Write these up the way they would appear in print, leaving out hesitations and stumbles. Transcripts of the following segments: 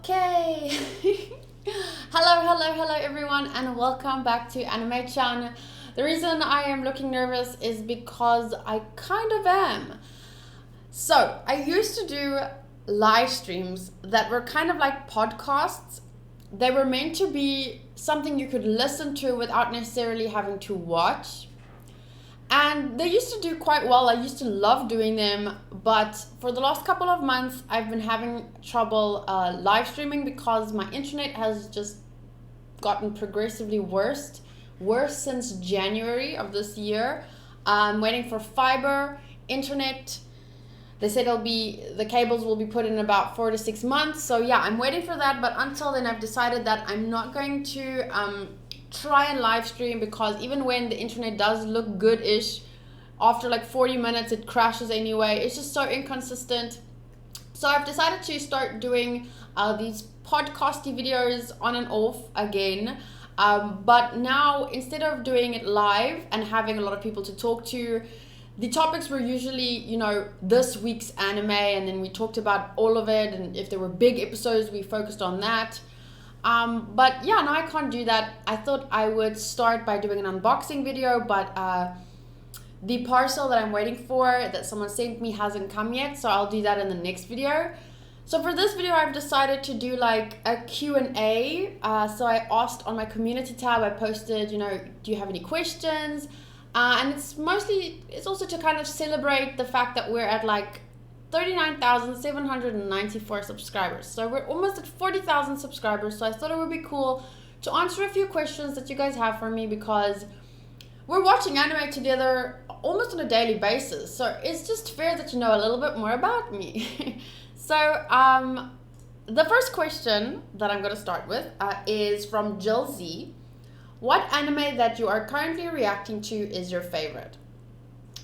Okay. Hello everyone, and welcome back to Animaecast. The reason I am looking nervous is because I kind of am. So, I used to do live streams that were kind of like podcasts. They were meant to be something you could listen to without necessarily having to watch. And they used to do quite well. I used to love doing them, but for the last couple of months, I've been having trouble live streaming because my internet has just gotten progressively worse since January of this year. I'm waiting for fiber internet. They said the cables will be put in about 4 to 6 months. So yeah, I'm waiting for that. But until then, I've decided that I'm not going to try and live stream, because even when the internet does look good-ish, after like 40 minutes it crashes anyway. It's just so inconsistent. So I've decided to start doing these podcasty videos on and off again, but now instead of doing it live and having a lot of people to talk to, the topics were usually, this week's anime, and then we talked about all of it, and if there were big episodes we focused on that. But yeah, now I can't do that. I thought I would start by doing an unboxing video, but the parcel that I'm waiting for that someone sent me hasn't come yet, so I'll do that in the next video. So for this video, I've decided to do like a Q&A. So I asked on my community tab, I posted, do you have any questions? And it's also to kind of celebrate the fact that we're at like 39,794 subscribers. So we're almost at 40,000 subscribers. So I thought it would be cool to answer a few questions that you guys have for me, because we're watching anime together almost on a daily basis. So it's just fair that you know a little bit more about me. So the first question that I'm going to start with is from Jill Z. What anime that you are currently reacting to is your favorite?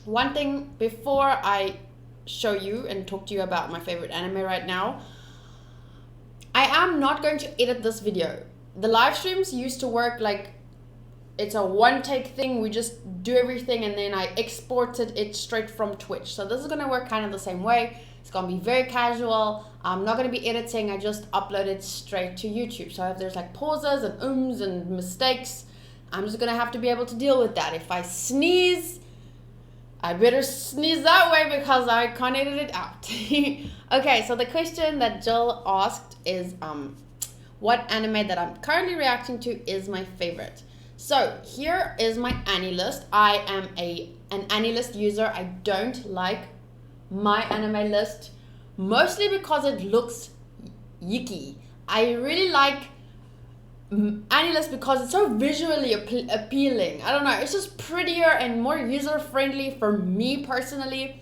One thing before I show you and talk to you about my favorite anime right now, I am not going to edit this video. The live streams used to work like it's a one take thing. We just do everything and then I exported it straight from Twitch. So this is going to work kind of the same way. It's going to be very casual. I'm not going to be editing. I just upload it straight to YouTube. So if there's like pauses and ums and mistakes, I'm just going to have to be able to deal with that. If I sneeze, I better sneeze that way because I can't edit it out. Okay, so the question that Jill asked is what anime that I'm currently reacting to is my favorite. So here is my AniList. I am an AniList user. I don't like my anime list, mostly because it looks yicky. I really like AniList because it's so visually appealing. I don't know, it's just prettier and more user-friendly for me personally.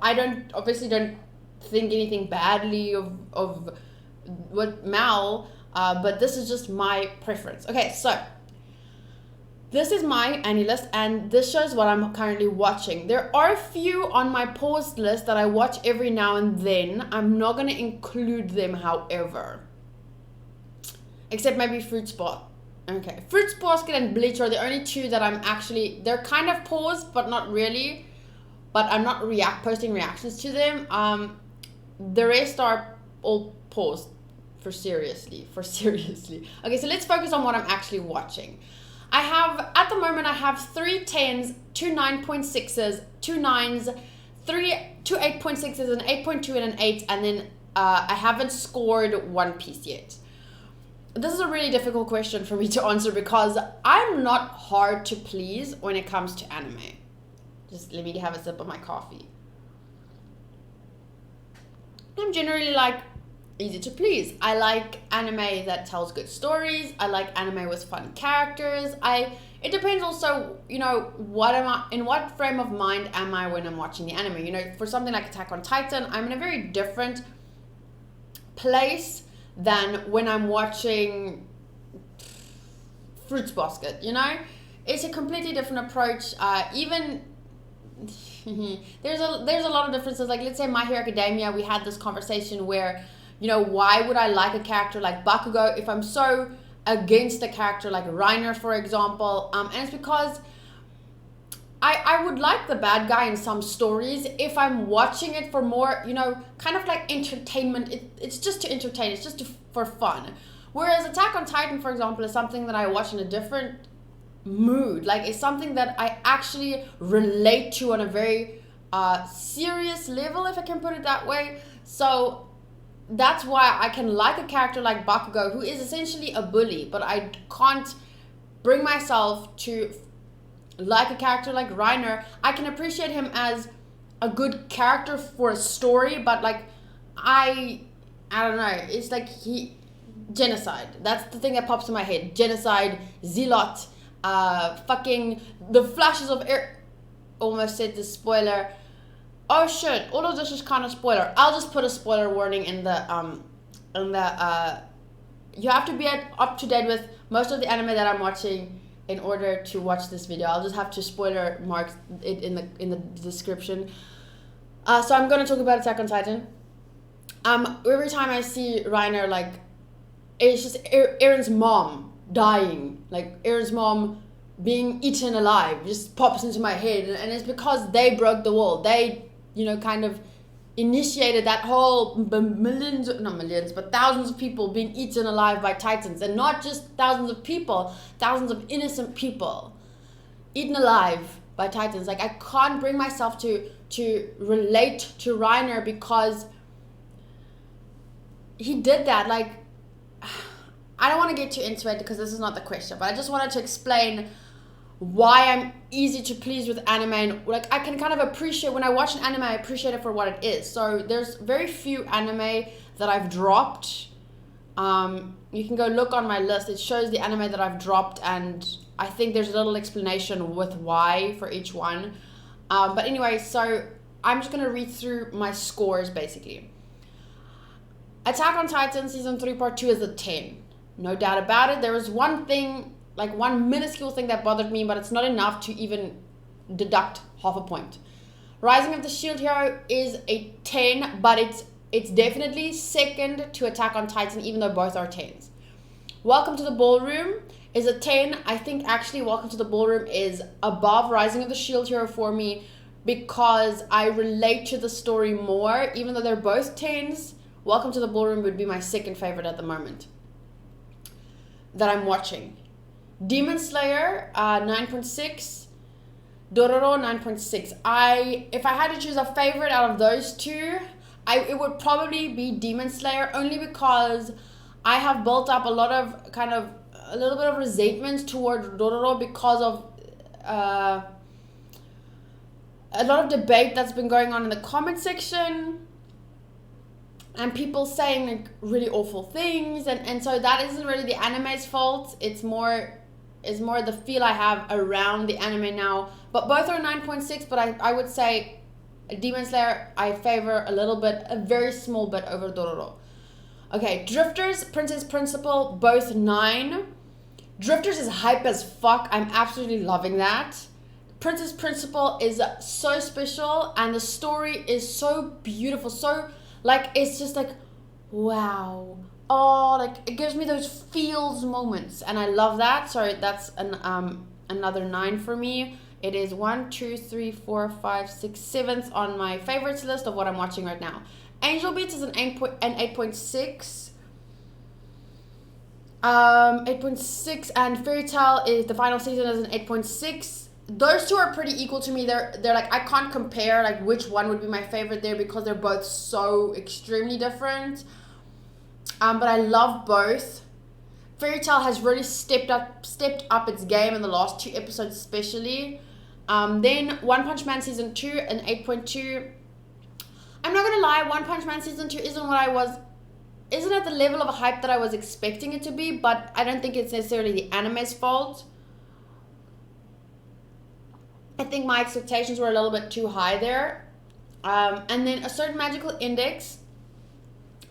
I obviously don't think anything badly of what Mal, but this is just my preference. Okay, so this is my AniList, and this shows what I'm currently watching. There are a few on my paused list that I watch every now and then. I'm not going to include them, however. Except maybe Fruits Basket. Okay, Fruits Basket and Bleach are the only two that they're kind of paused, but not really. But I'm not posting reactions to them. The rest are all paused for seriously. Okay, so let's focus on what I'm actually watching. At the moment, I have 3 10s, 2 9.6s, 2 9s, 2 8.6s, an 8.2 and an 8, and then I haven't scored One Piece yet. This is a really difficult question for me to answer because I'm not hard to please when it comes to anime. Just let me have a sip of my coffee. I'm generally easy to please. I like anime that tells good stories. I like anime with fun characters. It depends also, in what frame of mind am I when I'm watching the anime? For something like Attack on Titan, I'm in a very different place than when I'm watching Fruits Basket, It's a completely different approach. Even there's a lot of differences. Like, let's say My Hero Academia, we had this conversation where, why would I like a character like Bakugo if I'm so against a character like Reiner, for example? And it's because I would like the bad guy in some stories if I'm watching it for more, you know, kind of like entertainment. It's just to entertain. It's just for fun. Whereas Attack on Titan, for example, is something that I watch in a different mood. Like, it's something that I actually relate to on a very serious level, if I can put it that way. So that's why I can like a character like Bakugo, who is essentially a bully, but I can't bring myself to like a character like Reiner. I can appreciate him as a good character for a story, but like I don't know, it's like genocide. That's the thing that pops in my head. Genocide, Zealot, fucking the flashes of almost said the spoiler. Oh shit, all of this is kind of spoiler. I'll just put a spoiler warning in the you have to be up to date with most of the anime that I'm watching in order to watch this video. I'll just have to spoiler mark it in the description. So I'm gonna talk about Attack on Titan. Every time I see Reiner, like, it's just Eren's mom dying, like Eren's mom being eaten alive, just pops into my head, and it's because they broke the wall. They, you know, kind of initiated that whole not millions, but thousands of people being eaten alive by Titans, and not just thousands of people, thousands of innocent people eaten alive by Titans. Like, I can't bring myself to relate to Reiner because he did that. Like, I don't want to get too into it because this is not the question, but I just wanted to explain why I'm easy to please with anime, and like I can kind of appreciate when I watch an anime, I appreciate it for what it is. So there's very few anime that I've dropped. You can go look on my list. It shows the anime that I've dropped, and I think there's a little explanation with why for each one. But anyway, so I'm just gonna read through my scores basically. Attack on Titan season 3 part 2 is a 10. No doubt about it. There was one thing, like one minuscule thing that bothered me, but it's not enough to even deduct half a point. Rising of the Shield Hero is a 10, but it's definitely second to Attack on Titan, even though both are 10s. Welcome to the Ballroom is a 10. I think actually Welcome to the Ballroom is above Rising of the Shield Hero for me because I relate to the story more. Even though they're both 10s, Welcome to the Ballroom would be my second favorite at the moment that I'm watching. Demon Slayer, 9.6. Dororo, 9.6. If I had to choose a favorite out of those two, it would probably be Demon Slayer, only because I have built up a little bit of resentment toward Dororo because of a lot of debate that's been going on in the comment section, and people saying like really awful things, and so that isn't really the anime's fault. It's more the feel I have around the anime now. But both are 9.6, but I would say Demon Slayer I favor a very small bit over Dororo. Okay, Drifters, Princess Principal, both 9. Drifters is hype as fuck. I'm absolutely loving that. Princess Principal is so special, and the story is so beautiful, so like, it's just like, wow. Oh, like, it gives me those feels moments, and I love that. So that's another 9 for me. It is 1, 2, 3, 4, 5, 6, 7th on my favorites list of what I'm watching right now. Angel Beats is an 8.6. 8.6, and Fairy Tail is the final season is an 8.6. Those two are pretty equal to me. They're like, I can't compare like which one would be my favorite there because they're both so extremely different. But I love both. Fairy Tail has really stepped up its game in the last 2 episodes especially. Then One Punch Man season 2, an 8.2. I'm not gonna lie, One Punch Man season 2 isn't at the level of hype that I was expecting it to be, but I don't think it's necessarily the anime's fault. I think my expectations were a little bit too high there. And then A Certain Magical Index,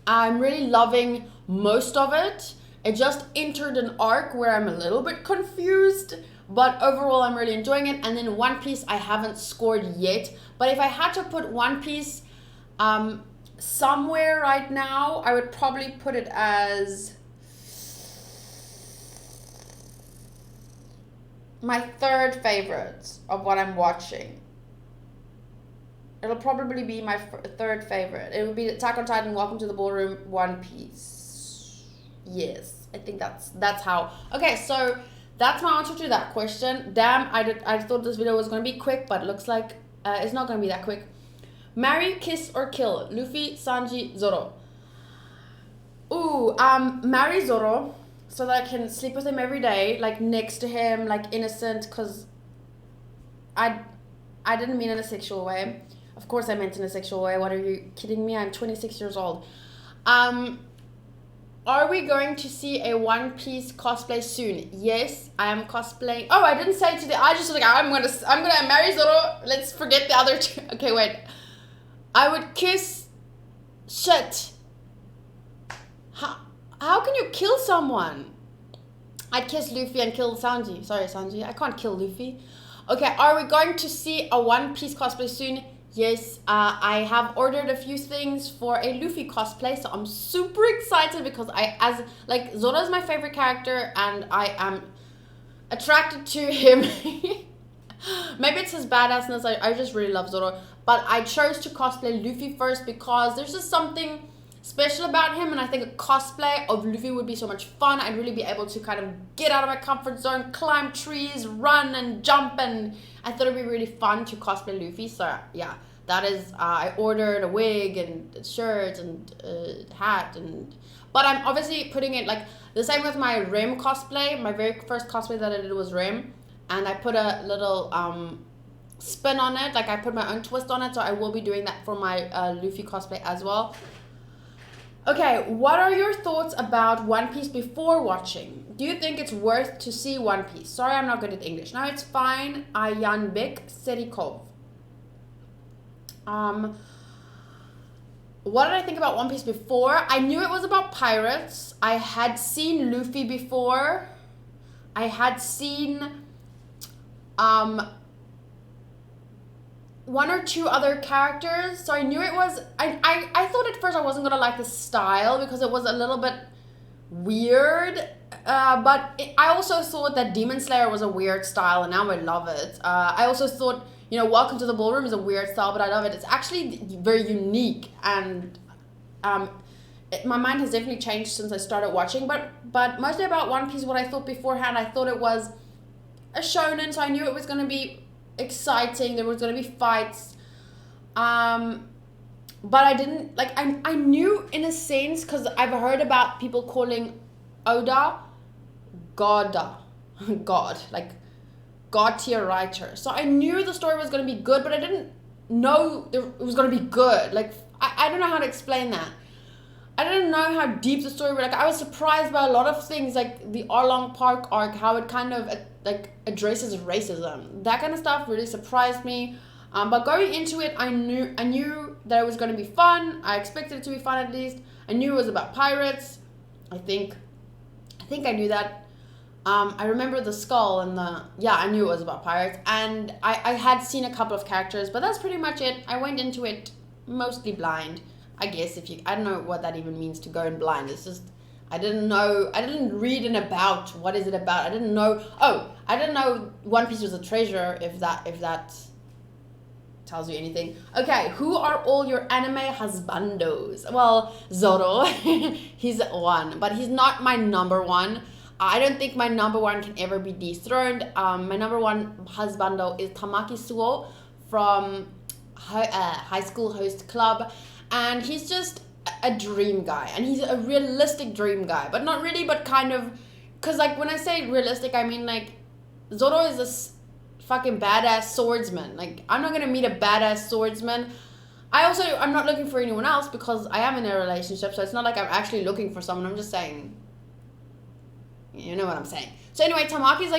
I'm really loving most of it. It just entered an arc where I'm a little bit confused, but overall I'm really enjoying it. And then One Piece I haven't scored yet, but if I had to put One Piece somewhere right now, I would probably put it as my third favorite of what I'm watching. It'll probably be my third favorite. It would be Attack on Titan, Welcome to the Ballroom, One Piece. Yes, I think that's how. Okay, so that's my answer to that question. Damn, I thought this video was going to be quick, but it looks like it's not going to be that quick. Marry, kiss, or kill? Luffy, Sanji, Zoro. Ooh, marry Zoro so that I can sleep with him every day, like next to him, like innocent, because I didn't mean in a sexual way. Of course I meant in a sexual way. What, are you kidding me? I'm 26 years old. Are we going to see a One Piece cosplay soon? Yes, I am cosplaying. Oh, I didn't say today. I just was like, I'm gonna marry Zoro. Let's forget the other two. Okay, wait. I would kiss. Shit. How can you kill someone? I'd kiss Luffy and kill Sanji. Sorry, Sanji. I can't kill Luffy. Okay, are we going to see a One Piece cosplay soon? Yes, I have ordered a few things for a Luffy cosplay, so I'm super excited because Zoro is my favorite character and I am attracted to him. Maybe it's his badassness. I just really love Zoro, but I chose to cosplay Luffy first because there's just something special about him, and I think a cosplay of Luffy would be so much fun. I'd really be able to kind of get out of my comfort zone, climb trees, run and jump, and I thought it'd be really fun to cosplay Luffy. So yeah, that is, I ordered a wig and a shirt and a hat, but I'm obviously putting it like the same with my Rem cosplay. My very first cosplay that I did was Rem, and I put a little spin on it, like I put my own twist on it, so I will be doing that for my Luffy cosplay as well. Okay, what are your thoughts about One Piece before watching? Do you think it's worth to see One Piece? Sorry, I'm not good at English. No, it's fine. Ayanbek Serikov. What did I think about One Piece before? I knew it was about pirates. I had seen Luffy before. I had seen one or two other characters, so I knew it was, I thought at first I wasn't gonna like the style because it was a little bit weird, but I also thought that Demon Slayer was a weird style, and now I love it. I also thought, Welcome to the Ballroom is a weird style, but I love it. It's actually very unique, and my mind has definitely changed since I started watching, but mostly about One Piece, what I thought beforehand, I thought it was a shonen, so I knew it was gonna be exciting, there was going to be fights, but I didn't, I knew in a sense, because I've heard about people calling Oda God, like God tier writer, so I knew the story was going to be good, but I didn't know it was going to be good, I don't know how to explain that. I didn't know how deep the story was. I was surprised by a lot of things, like the Arlong Park arc, how it kind of addresses racism. That kind of stuff really surprised me. But going into it, I knew that it was going to be fun. I expected it to be fun at least. I knew it was about pirates. I think I knew that. I remember the skull and I knew it was about pirates. And I had seen a couple of characters, but that's pretty much it. I went into it mostly blind. I guess I don't know what that even means, to go in blind. It's just, I didn't read in about, what is it about? I didn't know One Piece was a treasure, if that tells you anything. Okay, who are all your anime husbandos? Well, Zoro, he's one, but he's not my number one. I don't think my number one can ever be dethroned. My number one husbando is Tamaki Suo from High School Host Club. And he's just a dream guy, and he's a realistic dream guy, but not really, but kind of, because when I say realistic, I mean Zoro is a fucking badass swordsman. I'm not gonna meet a badass swordsman. I'm not looking for anyone else because I am in a relationship, so it's not like I'm actually looking for someone. I'm just saying, you know what I'm saying. So anyway, Tamaki's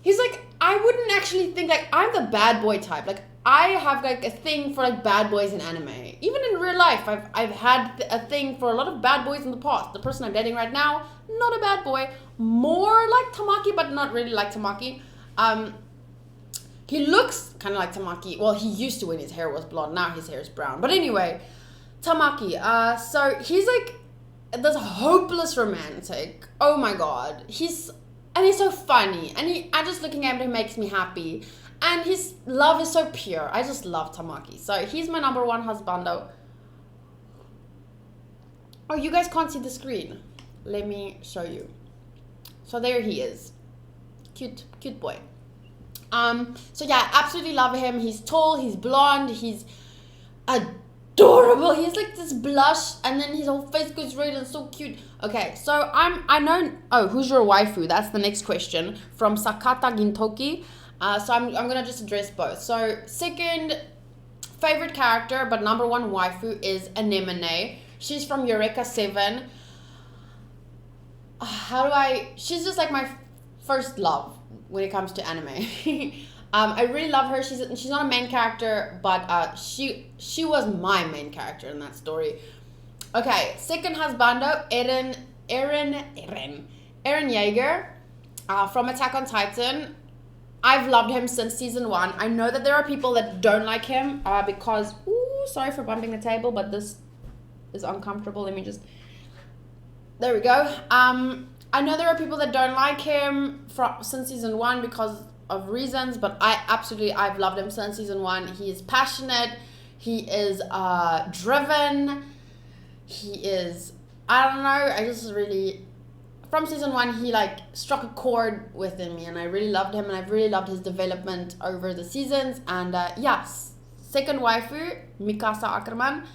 he's I wouldn't actually think I'm the bad boy type. I have a thing for bad boys in anime. Even in real life, I've had a thing for a lot of bad boys in the past. The person I'm dating right now, not a bad boy. More like Tamaki, but not really like Tamaki. He looks kind of like Tamaki. Well, he used to when his hair was blonde. Now his hair is brown. But anyway, Tamaki. So he's this hopeless romantic. Oh my god. He's And he's so funny. And just looking at him makes me happy. And his love is so pure. I just love Tamaki. So he's my number one husbando. Oh, you guys can't see the screen. Let me show you. So there he is. Cute boy. So yeah, absolutely love him. He's tall, he's blonde, he's adorable. He's like this blush, and then his whole face goes red and so cute. Okay, so I know. Oh, who's your waifu? That's the next question from Sakata Gintoki. So I'm gonna just address both. So second favorite character, but number one waifu is Anemone. She's from Eureka 7. She's just like my first love when it comes to anime. I really love her. She's not a main character, but she was my main character in that story. Okay, second husbando, Eren Yeager, from Attack on Titan. I've loved him since season 1. I know that there are people that don't like him because, sorry for bumping the table, but this is uncomfortable. Let me just, there we go. I know there are people that don't like him since season 1 because of reasons, but I've loved him since season 1. He is passionate. He is driven. He is, I don't know, I just really, from season 1, he like struck a chord within me, and I really loved him, and I've really loved his development over the seasons. And second waifu, Mikasa Ackerman.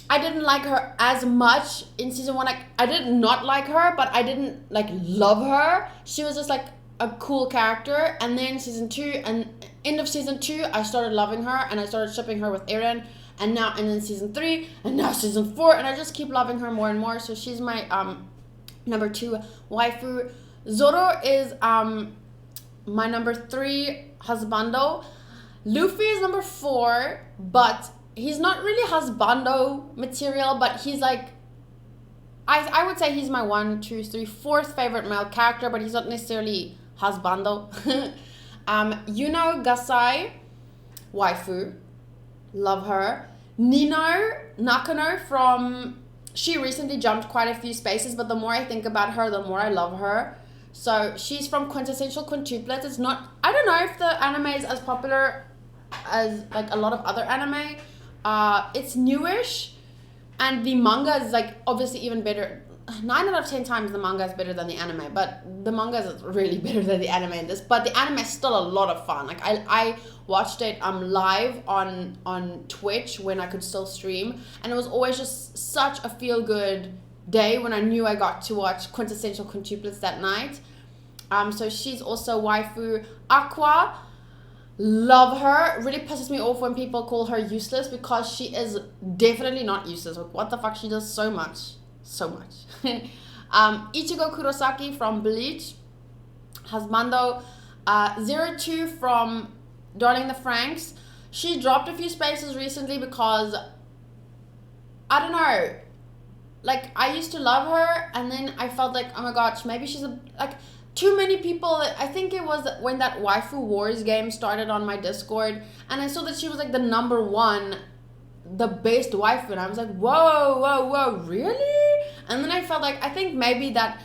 I didn't like her as much in season 1. Like, I did not like her, but I didn't like love her. She was just like a cool character. And then season 2 and end of season 2, I started loving her, and I started shipping her with Eren. And then season 3, and now season 4, and I just keep loving her more and more. So she's my number 2 waifu. Zoro is my number 3 husbando. Luffy is number 4, but he's not really husbando material, but he's like, I would say he's my 1, 2, 3, 4th favorite male character, but he's not necessarily husbando. Yuno Gasai, waifu, love her. Nino Nakano she recently jumped quite a few spaces, but the more I think about her, the more I love her. So she's from Quintessential Quintuplets. It's not, I don't know if the anime is as popular as like a lot of other anime. It's newish, and the manga is like obviously even better. 9 out of 10 times the manga is better than the anime, but the manga is really better than the anime in this. But the anime is still a lot of fun. Like I watched it live on Twitch when I could still stream, and it was always just such a feel good day when I knew I got to watch Quintessential Quintuplets that night. So she's also waifu. Aqua, love her. It really pisses me off when people call her useless, because she is definitely not useless. Like, what the fuck, she does so much. Ichigo Kurosaki from Bleach, husbando. 02 from Darling the Franxx. She dropped a few spaces recently because, I don't know, like, I used to love her, and then I felt like, oh my gosh, maybe she's too many people. I think it was when that Waifu Wars game started on my Discord, and I saw that she was like the number 1, the best waifu, and I was like, whoa, really? And then I felt like, I think maybe that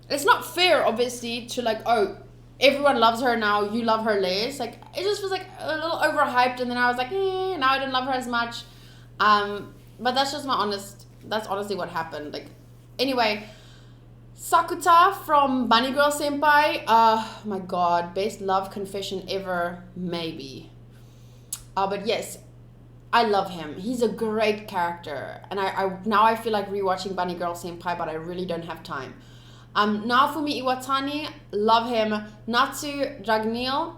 it's not fair, obviously, to like, oh, everyone loves her now, you love her less. Like, it just was like a little overhyped, and then I was like, now I didn't love her as much. But that's just that's honestly what happened. Like, anyway, Sakuta from Bunny Girl Senpai. Oh my god, best love confession ever, maybe. But yes, I love him. He's a great character, and I now I feel like rewatching Bunny Girl Senpai, but I really don't have time. Naofumi Iwatani, love him. Natsu Dragneel,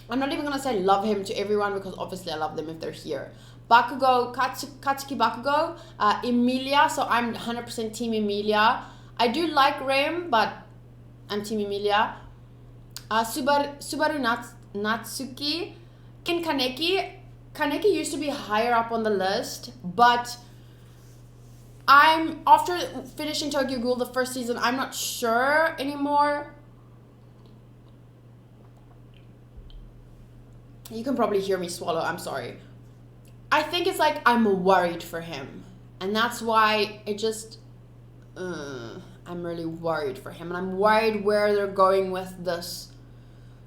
I'm not even gonna say love him to everyone, because obviously I love them if they're here. Bakugo, Katsuki Bakugo, Emilia, so I'm 100% Team Emilia. I do like Rem, but I'm Team Emilia. Subaru Natsuki, Kin Kaneki. Kaneki used to be higher up on the list, but after finishing Tokyo Ghoul the first season, I'm not sure anymore. You can probably hear me swallow, I'm sorry. I think it's like I'm worried for him, and that's why it just, I I'm really worried for him, and I'm worried where they're going with this.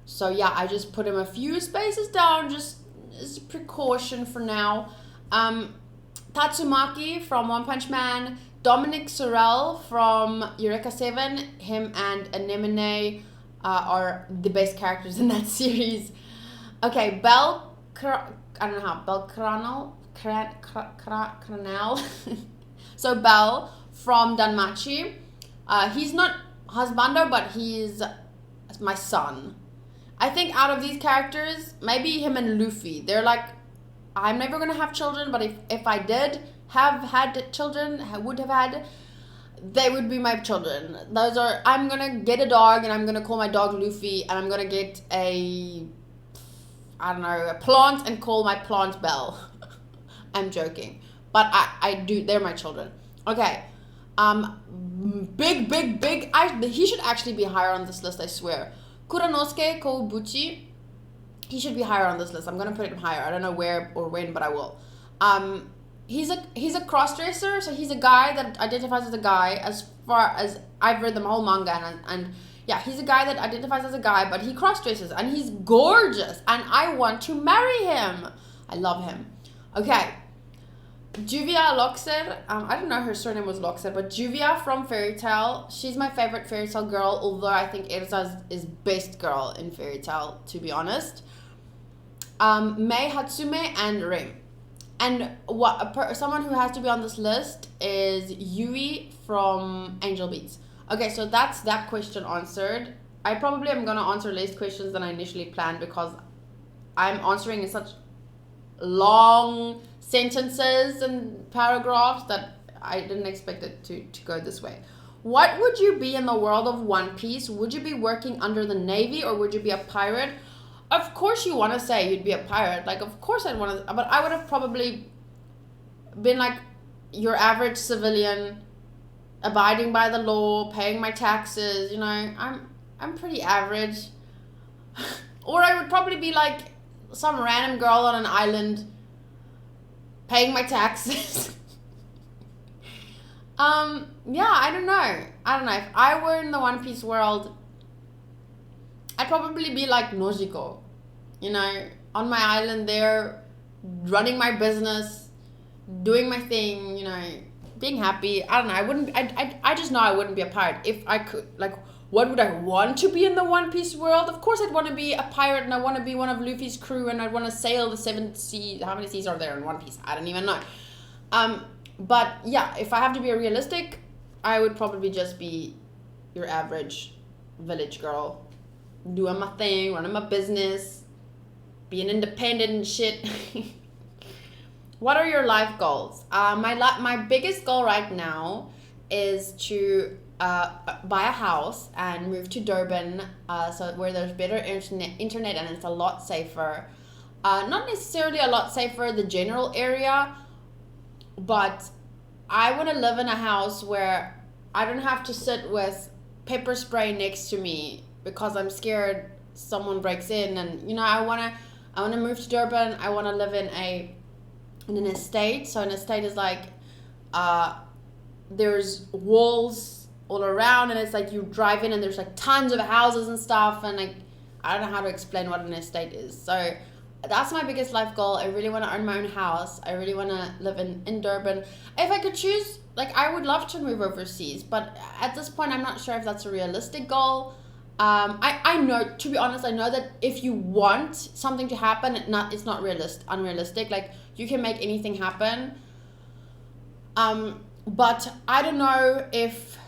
So yeah, I just put him a few spaces down, just as a precaution for now. Tatsumaki from One Punch Man, Dominic Sorel from Eureka 7, him and Anemone are the best characters in that series. Okay, Cranel. So Bell from Danmachi. He's not husbando, but he's my son. I think out of these characters, maybe him and Luffy, they're like, I'm never going to have children, but if I did have had children, I would have had, they would be my children. Those are, I'm going to get a dog, and I'm going to call my dog Luffy, and I'm going to get a plant and call my plant Belle. I'm joking. But I do, they're my children. Okay. Big. He should actually be higher on this list, I swear. Kuranosuke Koubuchi. He should be higher on this list. I'm gonna put him higher. I don't know where or when, but I will. He's a crossdresser, so he's a guy that identifies as a guy. As far as I've read the whole manga, and yeah, he's a guy that identifies as a guy, but he crossdresses, and he's gorgeous, and I want to marry him. I love him. Okay, Juvia Loxer. I don't know her surname was Loxer, but Juvia from Fairy Tail. She's my favorite Fairy Tail girl, although I think Erza is best girl in Fairy Tail, to be honest. Mei Hatsume and Rem. And someone who has to be on this list is Yui from Angel Beats. Okay, so that's that question answered. I probably am going to answer less questions than I initially planned because I'm answering in such long sentences and paragraphs that I didn't expect it to go this way. What would you be in the world of One Piece? Would you be working under the Navy or would you be a pirate? Of course you want to say you'd be a pirate. Like, of course I'd want to, but I would have probably been like your average civilian, abiding by the law, paying my taxes, you know. I'm pretty average. Or I would probably be like some random girl on an island paying my taxes. Yeah, I don't know. If I were in the One Piece world, I'd probably be like Nojiko, you know, on my island there, running my business, doing my thing, you know, being happy. I don't know. I just know I wouldn't be a pirate if I could. Like, what would I want to be in the One Piece world? Of course I'd want to be a pirate, and I want to be one of Luffy's crew, and I'd want to sail the 7 seas. How many seas are there in One Piece? I don't even know. But yeah, if I have to be realistic, I would probably just be your average village girl, doing my thing, running my business, being independent and shit. What are your life goals? My biggest goal right now is to buy a house and move to Durban, so where there's better internet and it's a lot safer. Not necessarily a lot safer, the general area, but I want to live in a house where I don't have to sit with pepper spray next to me because I'm scared someone breaks in. And you know, I want to move to Durban. I want to live in an estate. So an estate is like there's walls all around, and it's like you drive in and there's like tons of houses and stuff, and like I don't know how to explain what an estate is. So that's my biggest life goal. I really want to own my own house. I really want to live in Durban. If I could choose, like, I would love to move overseas, but at this point I'm not sure if that's a realistic goal. I know, to be honest, I know that if you want something to happen, it's not unrealistic. Like, you can make anything happen. But I don't know if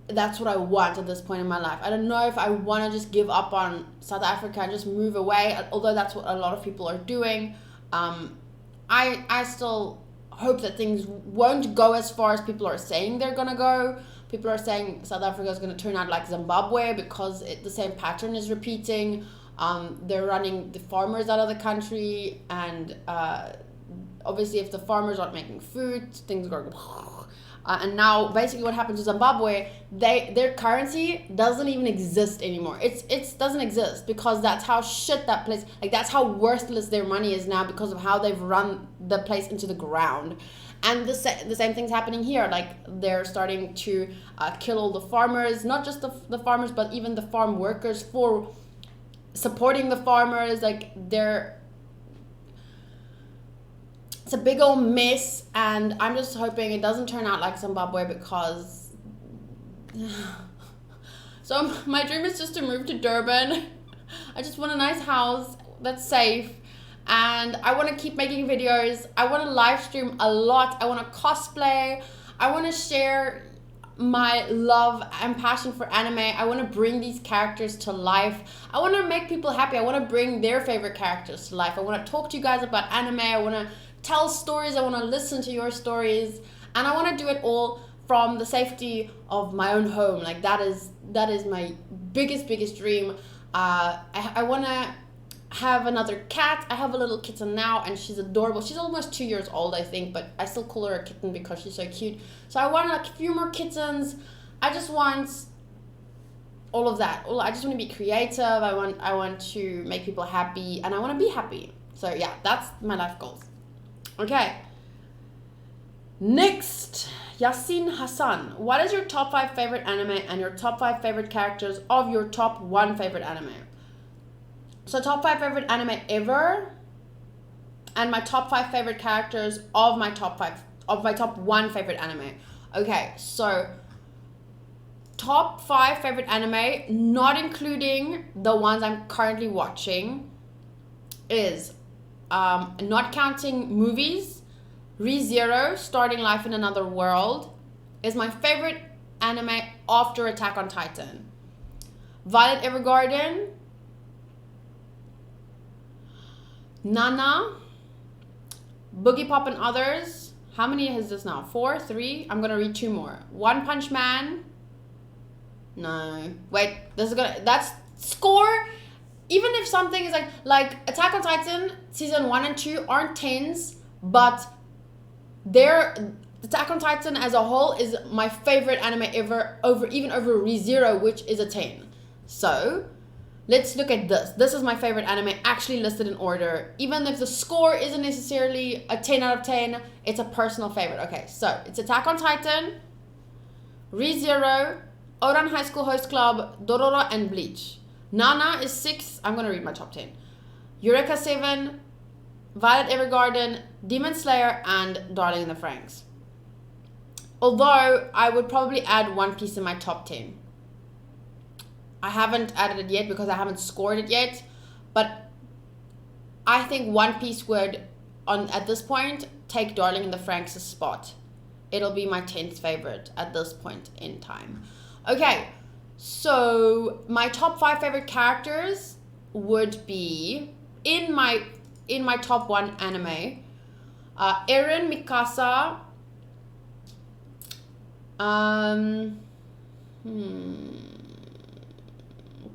that's what I want at this point in my life. I don't know if I want to just give up on South Africa and just move away, although that's what a lot of people are doing. I still hope that things won't go as far as people are saying they're going to go. People are saying South Africa is going to turn out like Zimbabwe because the same pattern is repeating. They're running the farmers out of the country, and obviously if the farmers aren't making food, things are going and now basically what happens to Zimbabwe, their currency doesn't even exist anymore. It doesn't exist because that's how shit that place, like that's how worthless their money is now because of how they've run the place into the ground. And the same thing's happening here. Like, they're starting to kill all the farmers, not just the farmers, but even the farm workers for supporting the farmers. Like, it's a big old mess, and I'm just hoping it doesn't turn out like Zimbabwe, because so my dream is just to move to Durban. I just want a nice house that's safe, and I want to keep making videos. I want to live stream a lot. I want to cosplay. I want to share my love and passion for anime. I want to bring these characters to life. I want to make people happy. I want to bring their favorite characters to life. I want to talk to you guys about anime. I want to tell stories. I want to listen to your stories, and I want to do it all from the safety of my own home. Like, that is my biggest dream. I want to have another cat. I have a little kitten now, and she's adorable. She's almost 2 years old, I think, but I still call her a kitten because she's so cute. So I want a few more kittens. I just want all of that. I just want to be creative. I want to make people happy, and I want to be happy. So yeah, that's my life goals. Okay. Next, Yasin Hassan. What is your top 5 favorite anime and your top 5 favorite characters of your top 1 favorite anime? So top 5 favorite anime ever, and my top 5 favorite characters of my top 1 favorite anime. Okay, so top 5 favorite anime, not including the ones I'm currently watching, is not counting movies, ReZero, Starting Life in Another World, is my favorite anime after Attack on Titan. Violet Evergarden, Nana, Boogie Pop and Others. How many is this now? 4? 3? I'm gonna read 2 more. One Punch Man. No. Wait, that's score. Even if something is like Attack on Titan season 1 and 2 aren't 10s, but Attack on Titan as a whole is my favorite anime ever, over ReZero, which is a 10. So let's look at this. This is my favorite anime, actually listed in order. Even if the score isn't necessarily a 10 out of 10, it's a personal favorite. Okay, so it's Attack on Titan, ReZero, Ouran High School Host Club, Dororo, and Bleach. Nana is 6. I'm going to read my top 10. Eureka 7, Violet Evergarden, Demon Slayer, and Darling in the Franxx. Although I would probably add One Piece in my top 10. I haven't added it yet because I haven't scored it yet, but I think One Piece would, at this point, take Darling in the Franxx' spot. It'll be my 10th favorite at this point in time. Okay, so my top 5 favorite characters would be, in my top 1 anime, Eren, Mikasa,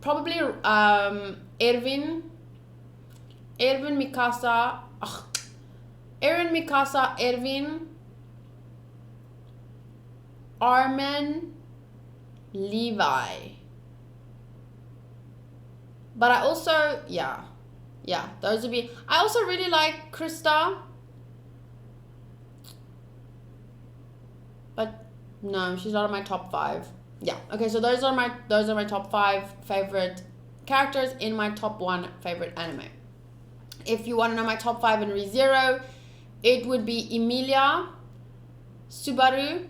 probably Eren, Mikasa, Erwin, Armin, Levi. But I also, yeah, those would be. I also really like Krista, but no, she's not in my top 5. Yeah, okay, so those are my top 5 favorite characters in my top 1 favorite anime. If you want to know my top 5 in ReZero, it would be Emilia, Subaru.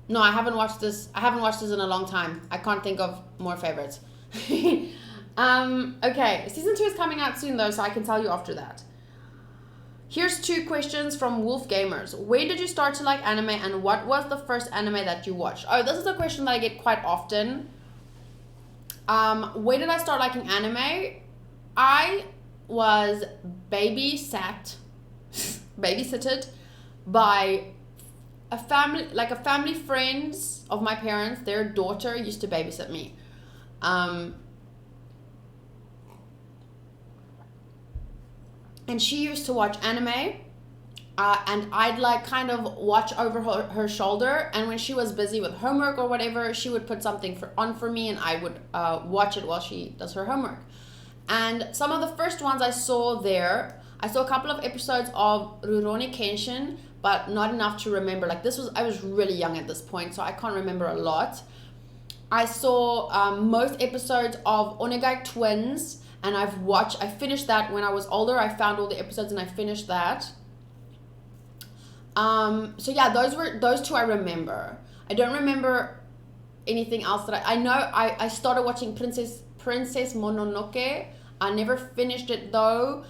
No, I haven't watched this in a long time. I can't think of more favorites. Okay, season 2 is coming out soon though, so I can tell you after that. Here's 2 questions from Wolf Gamers. When did you start to like anime, and what was the first anime that you watched? Oh, this is a question that I get quite often. When did I start liking anime? I was babysitted by a family friends of my parents. Their daughter used to babysit me. And she used to watch anime, and I'd kind of watch over her shoulder, and when she was busy with homework or whatever, she would put something on for me, and I would watch it while she does her homework. And some of the first ones I saw there, I saw a couple of episodes of Rurouni Kenshin, but not enough to remember. Like I was really young at this point, so I can't remember a lot. I saw most episodes of Onegai Twins, and I finished that when I was older. I found all the episodes and I finished that. So yeah, those two I remember. I don't remember anything else that I know. I started watching Princess Mononoke. I never finished it though.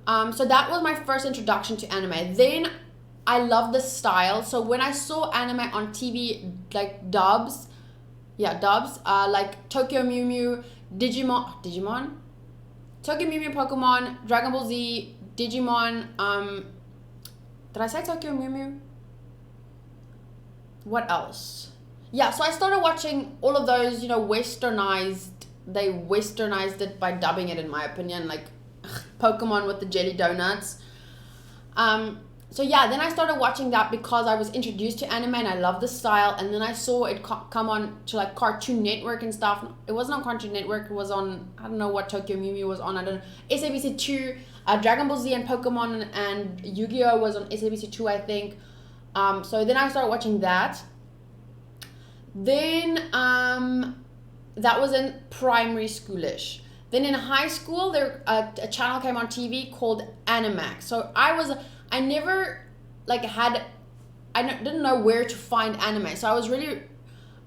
So that was my first introduction to anime. Then I love the style. So when I saw anime on TV, like dubs, like Tokyo Mew Mew, Digimon, Tokyo Mew Mew, Pokemon, Dragon Ball Z, Digimon. Did I say Tokyo Mew Mew? What else? Yeah, so I started watching all of those, westernized. They westernized it by dubbing it, in my opinion, like Pokemon with the jelly donuts. So yeah, then I started watching that because I was introduced to anime and I love the style. And then I saw it come on to like Cartoon Network and stuff. It wasn't on Cartoon Network. It was on, I don't know what Tokyo Mew Mew was on. I don't know. SABC 2, Dragon Ball Z and Pokemon and Yu-Gi-Oh was on SABC 2, I think. So then I started watching that. Then that was in primary schoolish. Then in high school, there a channel came on TV called Animac. So I never didn't know where to find anime. So I was really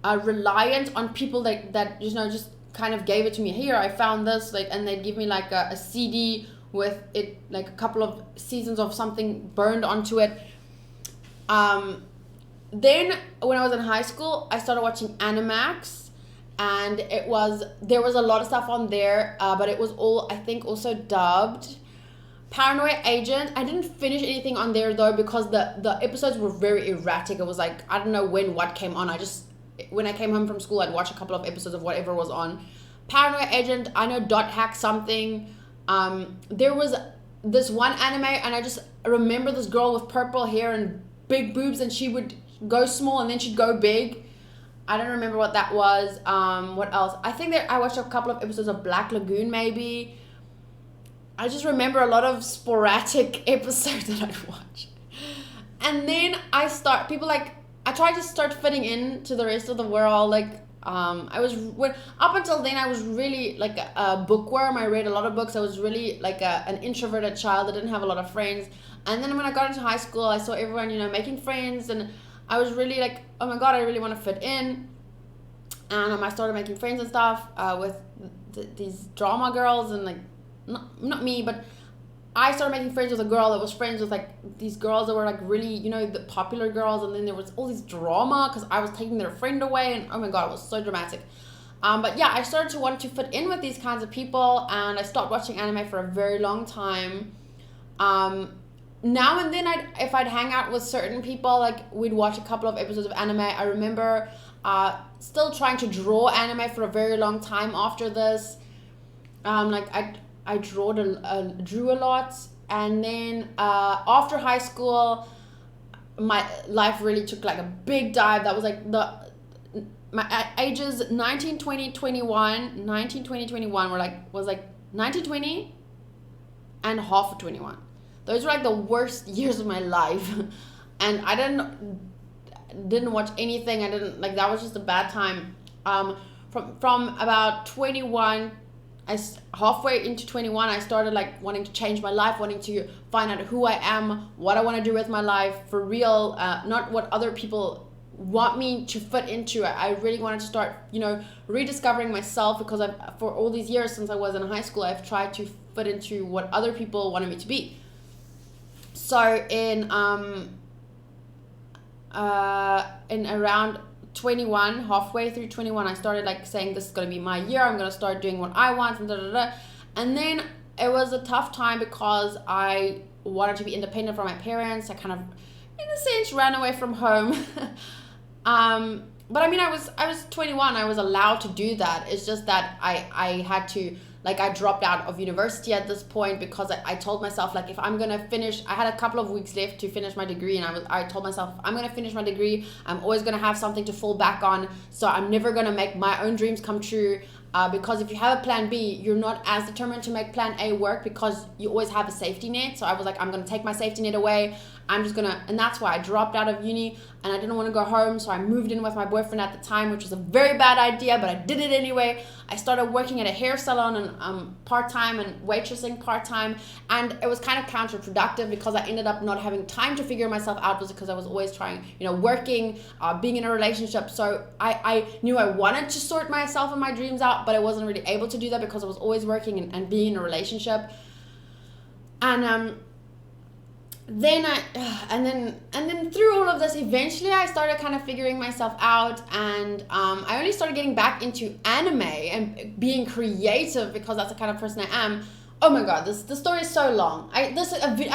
reliant on people that just kind of gave it to me. Here, I found this, and they'd give me like a CD with it, like a couple of seasons of something burned onto it. Then when I was in high school, I started watching Animax, and there was a lot of stuff on there, but it was all, I think, also dubbed. Paranoia Agent, I didn't finish anything on there though because the episodes were very erratic. It was like, I don't know what came on. When I came home from school, I'd watch a couple of episodes of whatever was on. Paranoia Agent, I know Dot Hack something. There was this one anime, and I just remember this girl with purple hair and big boobs, and she would go small and then she'd go big. I don't remember what that was. What else? I think that I watched a couple of episodes of Black Lagoon maybe. I just remember a lot of sporadic episodes that I'd watch. And then I tried to start fitting into the rest of the world. Up until then I was really like a bookworm. I read a lot of books. I was really like an introverted child. I didn't have a lot of friends. And then when I got into high school, I saw everyone, making friends, and I was really like, oh my god, I really want to fit in. And I started making friends and stuff with these drama girls, and like, not me, but I started making friends with a girl that was friends with like these girls that were like really, the popular girls, and then there was all this drama because I was taking their friend away, and oh my god, it was so dramatic. But yeah, I started to want to fit in with these kinds of people, and I stopped watching anime for a very long time. Now and then if I'd hang out with certain people, like we'd watch a couple of episodes of anime. I remember still trying to draw anime for a very long time after this. I drew a lot, and then after high school, my life really took like a big dive. That was like my ages 19, 20, 21 was like 19, 20 and half of 21. Those were like the worst years of my life, and I didn't watch anything. That was just a bad time. From about 21, halfway into 21, I started like wanting to change my life, wanting to find out who I am, what I want to do with my life for real, not what other people want me to fit into. I really wanted to start, rediscovering myself, because for all these years since I was in high school, I've tried to fit into what other people wanted me to be. So in around 21, halfway through 21, I started like saying, this is going to be my year, I'm going to start doing what I want, and then it was a tough time because I wanted to be independent from my parents. I kind of, in a sense, ran away from home. But I mean, I was 21, I was allowed to do that. It's just that I had to, I dropped out of university at this point because I told myself, if I'm going to finish, I had a couple of weeks left to finish my degree, and I told myself, if I'm going to finish my degree, I'm always going to have something to fall back on, so I'm never going to make my own dreams come true. because if you have a plan B, you're not as determined to make plan A work because you always have a safety net. So I was like, I'm going to take my safety net away. I'm just going to, and that's why I dropped out of uni and I didn't want to go home. So I moved in with my boyfriend at the time, which was a very bad idea, but I did it anyway. I started working at a hair salon and part-time and waitressing part-time. And it was kind of counterproductive because I ended up not having time to figure myself out, was because I was always trying, working, being in a relationship. So I knew I wanted to sort myself and my dreams out, but I wasn't really able to do that because I was always working and being in a relationship. And then through all of this, eventually I started kind of figuring myself out, and I only started getting back into anime and being creative because that's the kind of person I am. Oh my god, this story is so long. I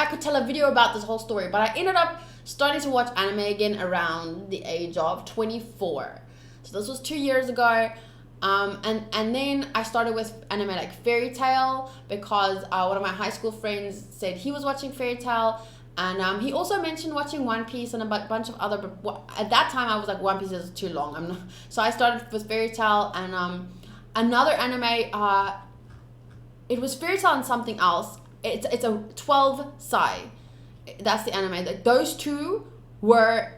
could tell a video about this whole story, but I ended up starting to watch anime again around the age of 24. So this was 2 years ago. And then I started with anime like Fairy Tail because one of my high school friends said he was watching Fairy Tail, and he also mentioned watching One Piece and a bunch of other, but at that time I was like, One Piece is too long. So I started with Fairy Tail and another anime. It was Fairy Tail and something else. It's a 12 Sai. That's the anime. Those two were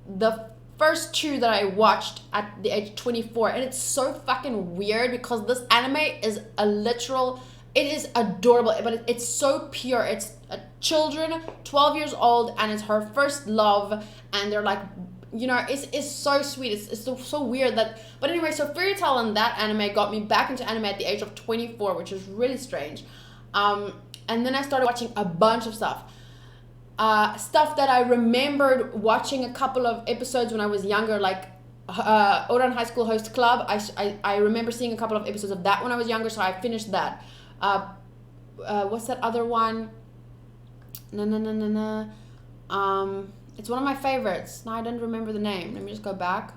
the first two that I watched at the age of 24, and it's so fucking weird because this anime is it is adorable, but it's so pure. It's children 12 years old, and it's her first love, and they're like, it's so sweet. It's so weird but anyway, so Fairy Tail and that anime got me back into anime at the age of 24, which is really strange. And then I started watching a bunch of stuff that I remembered watching a couple of episodes when I was younger, like Oran High School Host Club. I remember seeing a couple of episodes of that when I was younger, so I finished that. What's that other one? It's one of my favorites. Now I don't remember the name. Let me just go back.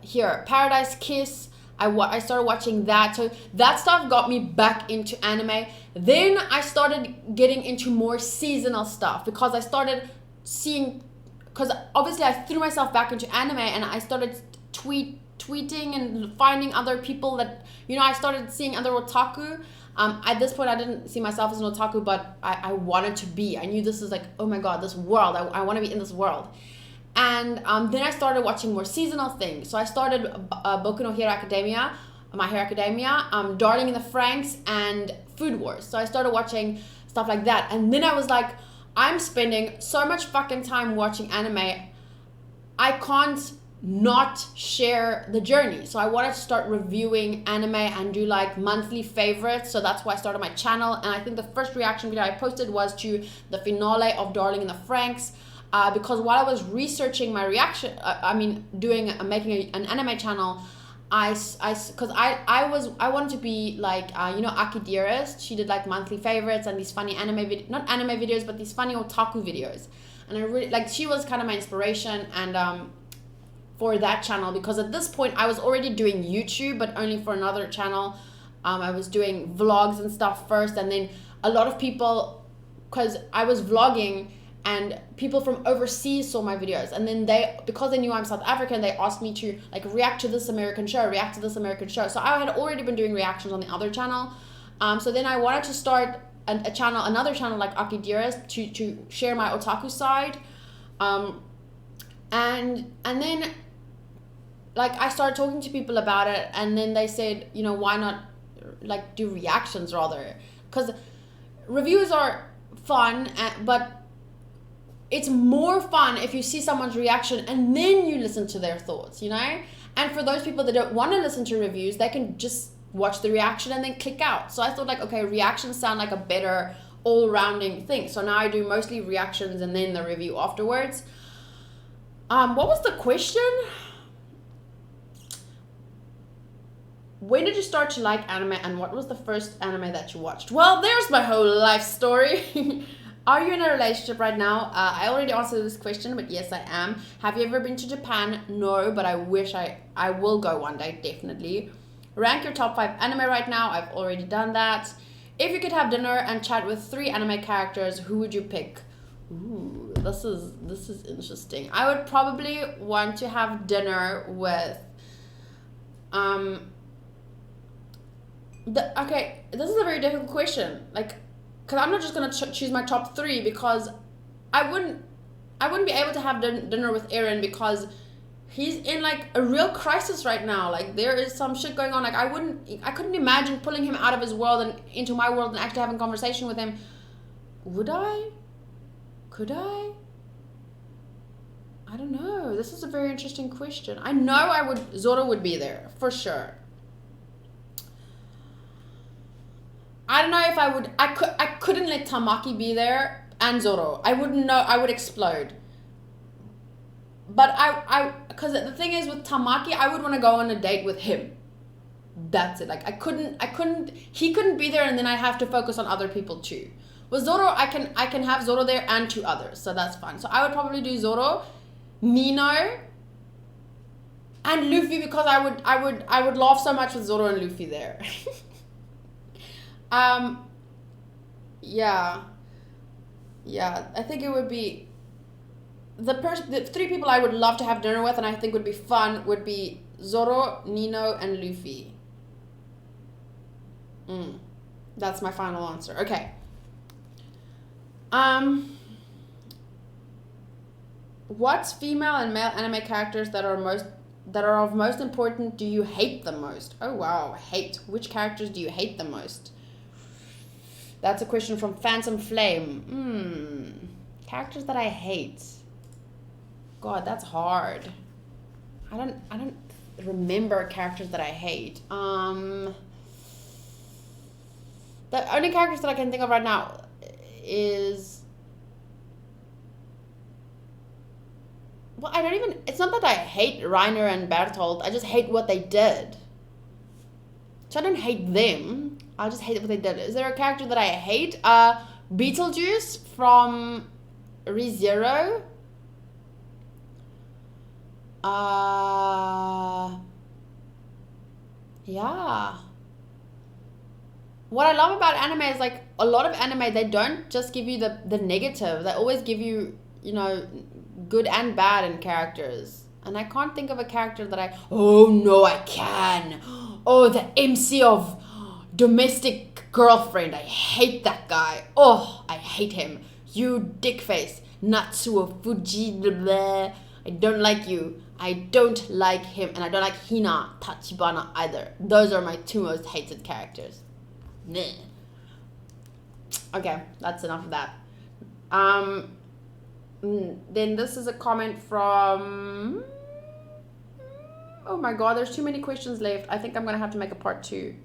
Here, Paradise Kiss. I started watching that. So that stuff got me back into anime. Then I started getting into more seasonal stuff because I started seeing, because obviously I threw myself back into anime and I started tweeting and finding other people that, I started seeing other otaku. At this point I didn't see myself as an otaku, but I wanted to be. I knew this is like, oh my god, this world. I want to be in this world. And then I started watching more seasonal things. So I started Boku no Hero Academia, My Hero Academia, Darling in the Franxx, and Food Wars. So I started watching stuff like that. And then I was like, I'm spending so much fucking time watching anime. I can't not share the journey. So I wanted to start reviewing anime and do like monthly favorites. So that's why I started my channel. And I think the first reaction video I posted was to the finale of Darling in the Franxx. Because while I was researching my reaction, making an anime channel, I wanted to be like, Aki Dearest. She did like monthly favorites and these funny not anime videos, but these funny otaku videos. And I really, she was kind of my inspiration and for that channel, because at this point I was already doing YouTube, but only for another channel. I was doing vlogs and stuff first, and then a lot of people, because I was vlogging, and people from overseas saw my videos, and then because they knew I'm South African, they asked me to react to this American show. So I had already been doing reactions on the other channel. So then I wanted to start another channel like Aki Dearest to share my otaku side. And then I started talking to people about it, and then they said, why not do reactions rather? Because reviews are fun, but it's more fun if you see someone's reaction and then you listen to their thoughts, And for those people that don't want to listen to reviews, they can just watch the reaction and then click out. So I thought okay, reactions sound like a better all-rounding thing. So now I do mostly reactions and then the review afterwards. What was the question? When did you start to like anime, and what was the first anime that you watched? Well, there's my whole life story. Are you in a relationship right now? I already answered this question, but yes, I am. Have you ever been to Japan? No, but I wish I will go one day, definitely. Rank your top 5 anime right now. I've already done that. If you could have dinner and chat with 3 anime characters, who would you pick? Ooh, this is interesting. I would probably want to have dinner with Okay, this is a very difficult question. Like, because I'm not just gonna choose my top 3 because I wouldn't be able to have dinner with Eren because he's in like a real crisis right now. Like there is some shit going on. Like I couldn't imagine pulling him out of his world and into my world and actually having a conversation with him. Would I? Could I? I don't know. This is a very interesting question. I know Zoro would be there for sure. I don't know if I would. I couldn't let Tamaki be there and Zoro. I wouldn't know. I would explode. But because the thing is with Tamaki, I would want to go on a date with him. That's it. Like he couldn't be there and then I have to focus on other people too. With Zoro, I can have Zoro there and 2 others, so that's fine. So I would probably do Zoro, Nino, and Luffy because I would laugh so much with Zoro and Luffy there. Yeah, I think it would be the 3 people I would love to have dinner with and I think would be fun would be Zoro, Nino, and Luffy. That's my final answer. Okay. What's female and male anime characters that are of most important do you hate the most? Oh wow, hate. Which characters do you hate the most? That's a question from Phantom Flame. Characters that I hate. God, that's hard. I don't remember characters that I hate. The only characters that I can think of right now is, well, it's not that I hate Reiner and Bertolt, I just hate what they did. So I don't hate them, I just hate what they did. Is there a character that I hate? Beetlejuice from ReZero. Yeah. What I love about anime is like a lot of anime, they don't just give you the negative. They always give you, good and bad in characters. And I can't think of a character that oh no, I can. Oh, the MC of Domestic Girlfriend. I hate that guy. Oh, I hate him. You dickface. Natsuo Fuji. Blah, blah. I don't like you. I don't like him. And I don't like Hina Tachibana either. Those are my 2 most hated characters. Meh. Okay, that's enough of that. Then this is a comment from... Oh my god, there's too many questions left. I think I'm going to have to make a part 2.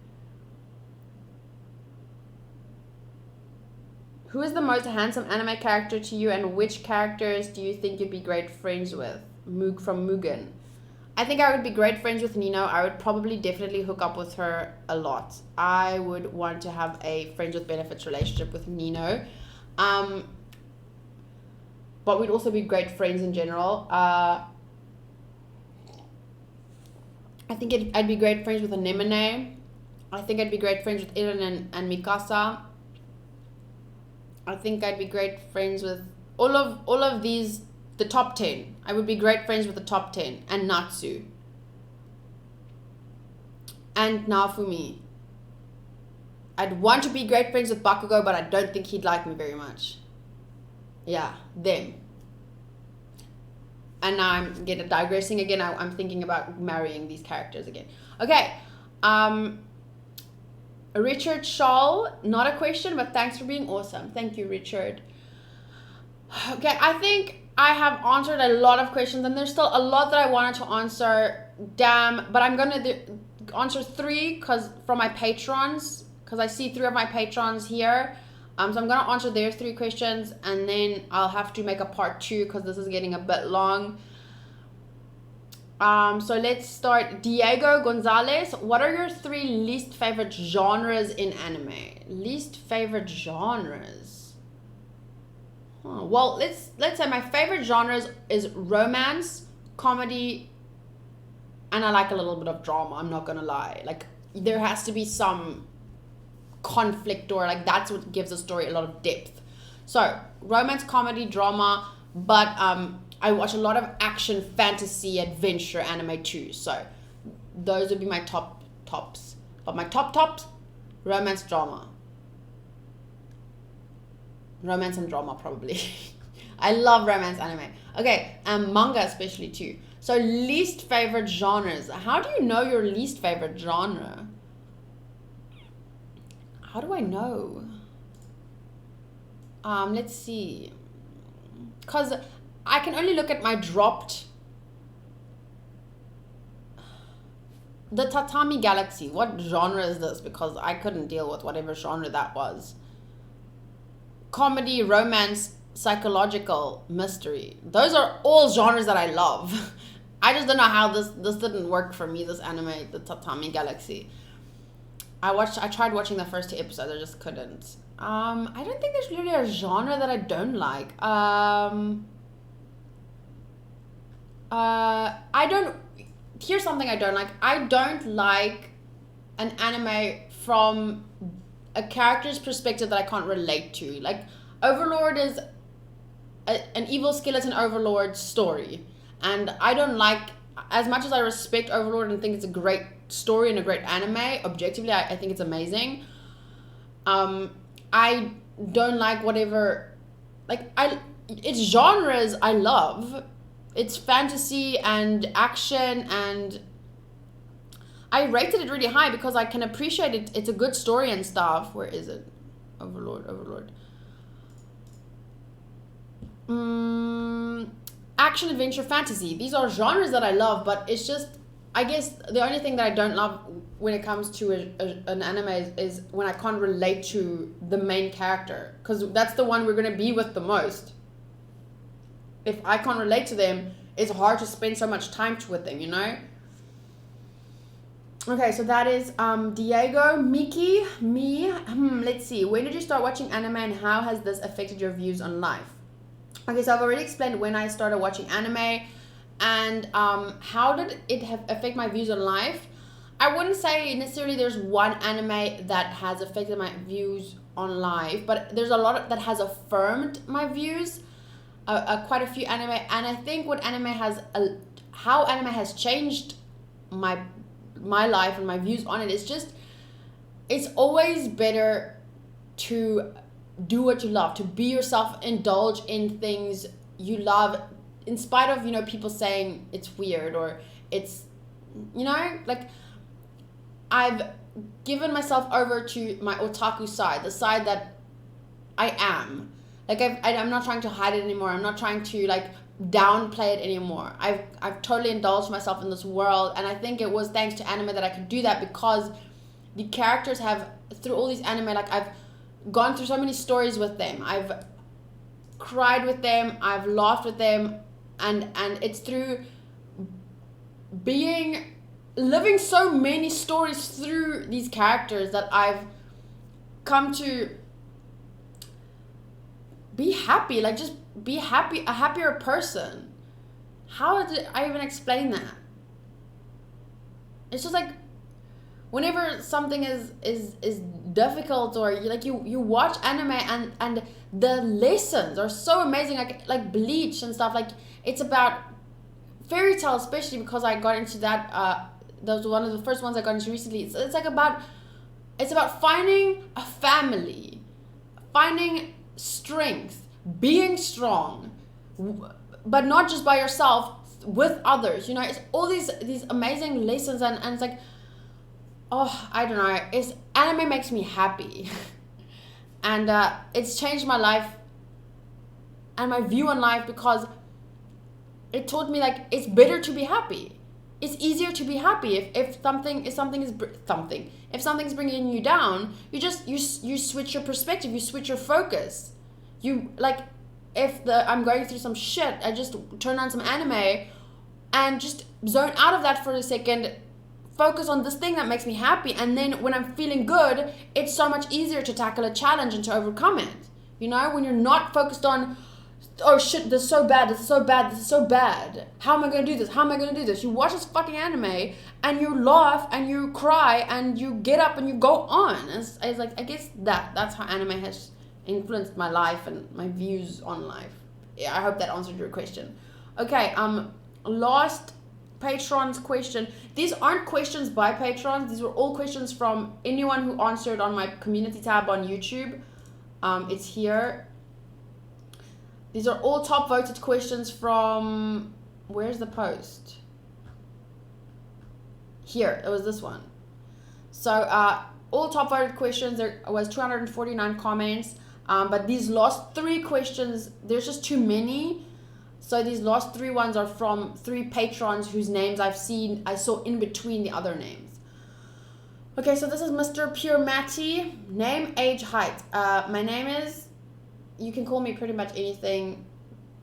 Who is the most handsome anime character to you and which characters do you think you'd be great friends with? Moog from Mugen. I think I would be great friends with Nino. I would probably definitely hook up with her a lot. I would want to have a friends with benefits relationship with Nino. But we'd also be great friends in general. I think I'd be great friends with Anemone. I think I'd be great friends with Eren and Mikasa. I think I'd be great friends with all of these, the top 10. I would be great friends with the top 10 and Natsu. And Naofumi. I'd want to be great friends with Bakugo, but I don't think he'd like me very much. Yeah, them. And now I'm digressing again. I'm thinking about marrying these characters again. Okay. Richard Scholl, not a question, but thanks for being awesome. Thank you, Richard. Okay, I think I have answered a lot of questions, and there's still a lot that I wanted to answer. Damn, but I'm gonna answer 3 from my patrons, because I see 3 of my patrons here. So I'm gonna answer their 3 questions, and then I'll have to make a part 2 because this is getting a bit long. So let's start. Diego Gonzalez, what are your 3 least favorite genres in anime? Least favorite genres? Well, let's say my favorite genres is romance, comedy, and I like a little bit of drama. I'm not gonna lie. Like there has to be some conflict, or like that's what gives a story a lot of depth. So romance, comedy, drama, but I watch a lot of action, fantasy, adventure anime too. So those would be my tops. But my tops, romance, drama. Romance and drama, probably. I love romance anime. Okay, and manga especially too. So least favorite genres. How do you know your least favorite genre? How do I know? Let's see. Because I can only look at my dropped. The Tatami Galaxy. What genre is this? Because I couldn't deal with whatever genre that was. Comedy, romance, psychological, mystery. Those are all genres that I love. I just don't know how this didn't work for me, this anime, the Tatami Galaxy. I tried watching the first 2 episodes, I just couldn't. I don't think there's really a genre that I don't like. Here's something I don't like. I don't like an anime from a character's perspective that I can't relate to. Like, Overlord is an evil skeleton overlord story. And I don't like, as much as I respect Overlord and think it's a great story and a great anime, objectively, I think it's amazing. I don't like whatever, like, it's genres I love. It's fantasy and action, and I rated it really high because I can appreciate it. It's a good story and stuff. Where is it? Overlord. Action, adventure, fantasy. These are genres that I love, but it's just, I guess the only thing that I don't love when it comes to an anime is when I can't relate to the main character, because that's the one we're going to be with the most. If I can't relate to them, it's hard to spend so much time with them, you know? Okay, so that is Diego, Miki, me. Let's see. When did you start watching anime and how has this affected your views on life? Okay, so I've already explained when I started watching anime and how did it affect my views on life. I wouldn't say necessarily there's one anime that has affected my views on life, but there's a lot that has affirmed my views. Quite a few anime, and I think what how anime has changed my life and my views on it is just, it's always better to do what you love, to be yourself, indulge in things you love, in spite of, you know, people saying it's weird or it's, you know, like, I've given myself over to my otaku side, the side that I am. Like, I'm not trying to hide it anymore. I'm not trying to, like, downplay it anymore. I've totally indulged myself in this world, and I think it was thanks to anime that I could do that, because the characters have, through all these anime, like, I've gone through so many stories with them. I've cried with them. I've laughed with them, and it's through living so many stories through these characters that I've come to be happy, like, just be happy, a happier person. How did I even explain that? It's just like, whenever something is difficult, or you watch anime and the lessons are so amazing, like Bleach and stuff, like, it's about fairy tale, especially because I got into that, that was one of the first ones I got into recently. It's about finding a family, finding strength, being strong, but not just by yourself, with others, you know. It's all these amazing lessons, and it's like, oh, I don't know, anime makes me happy. And it's changed my life and my view on life, because it taught me, like, it's better to be happy. It's easier to be happy if something's bringing you down. You switch your perspective, you switch your focus. You, like, if I'm going through some shit, I just turn on some anime and just zone out of that for a second, focus on this thing that makes me happy, and then when I'm feeling good, it's so much easier to tackle a challenge and to overcome it. You know, when you're not focused on, oh shit, this is so bad, this is so bad, this is so bad, how am I going to do this, how am I going to do this? You watch this fucking anime and you laugh and you cry and you get up and you go on. It's like, I guess that's how anime has influenced my life and my views on life. Yeah, I hope that answered your question. Okay, last patrons question. These aren't questions by patrons. These were all questions from anyone who answered on my community tab on YouTube. It's here. These are all top voted questions from, where's the post? Here, it was this one. So all top voted questions, there was 249 comments. But these last 3 questions, there's just too many. So these last 3 ones are from 3 patrons whose names I saw in between the other names. Okay, so this is Mr. Pure Matty. Name, age, height. My name is, you can call me pretty much anything.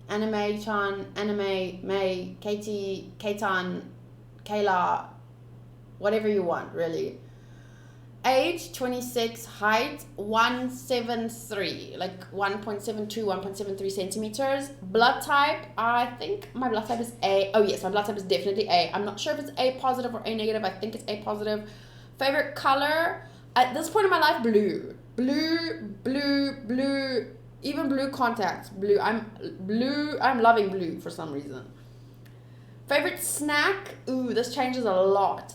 Anime-chan, Anime, May, Katie, Kaitan, Kayla, whatever you want, really. Age, 26, height, 173, like 1.72, 1.73 centimeters. Blood type, I think my blood type is A. Oh yes, my blood type is definitely A. I'm not sure if it's A positive or A negative. I think it's A positive. Favorite color, at this point in my life, blue. Blue, even blue contacts, blue. I'm loving blue for some reason. Favorite snack? Ooh, this changes a lot.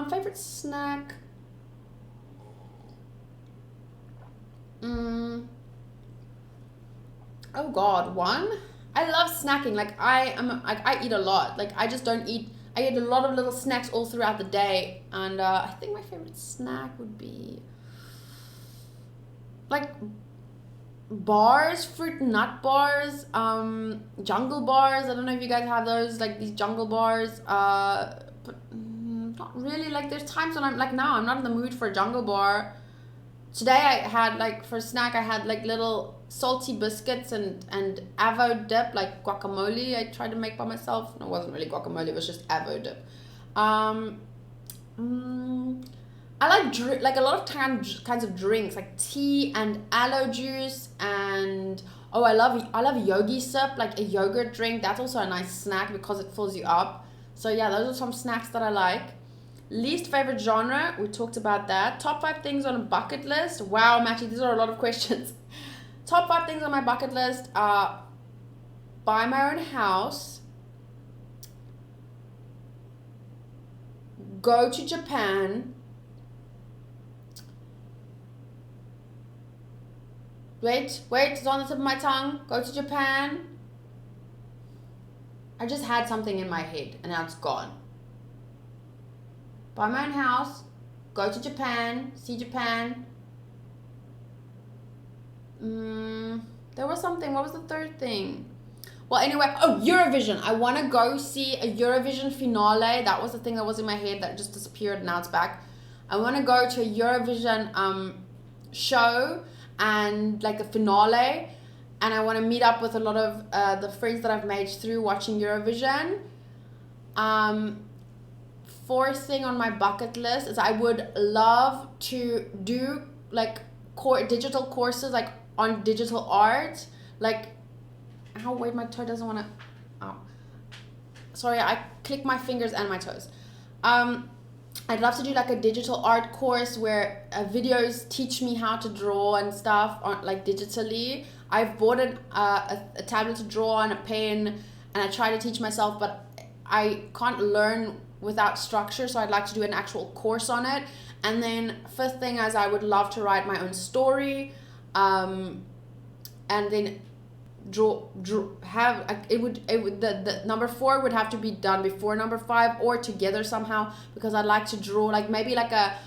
Favorite snack? Oh God, one? I love snacking. Like I eat a lot. Like I just don't eat. I eat a lot of little snacks all throughout the day. And I think my favorite snack would be like bars, fruit nut bars, jungle bars. I don't know if you guys have those, like these jungle bars, but not really. Like there's times when I'm like, now I'm not in the mood for a jungle bar. Today I had, like, for snack I had like little salty biscuits and avo dip, like guacamole I tried to make by myself. No, it wasn't really guacamole, it was just avo dip. I like a lot of kinds of drinks, like tea and aloe juice, and I love yogi sip, like a yogurt drink. That's also a nice snack because it fills you up. So yeah, those are some snacks that I like. Least favorite genre, we talked about that. Top 5 things on a bucket list. Wow, Matty, these are a lot of questions. Top 5 things on my bucket list are buy my own house, go to Japan, wait, it's on the tip of my tongue. Go to Japan. I just had something in my head and now it's gone. Buy my own house, go to Japan, see Japan. There was something, what was the third thing? Well, anyway, Eurovision. I want to go see a Eurovision finale. That was the thing that was in my head that just disappeared and now it's back. I want to go to a Eurovision show and like the finale, and I want to meet up with a lot of the friends that I've made through watching Eurovision. Fourth thing on my bucket list is I would love to do like digital courses, like on digital art. Like, wait, my toe doesn't want to. Sorry, I click my fingers and my toes. I'd love to do like a digital art course where videos teach me how to draw and stuff on, like, digitally. I've bought a tablet to draw and a pen, and I try to teach myself, but I can't learn without structure, so I'd like to do an actual course on it. And then fifth thing is I would love to write my own story, and then the number 4 would have to be done before number 5 or together somehow, because I'd like to draw like maybe like a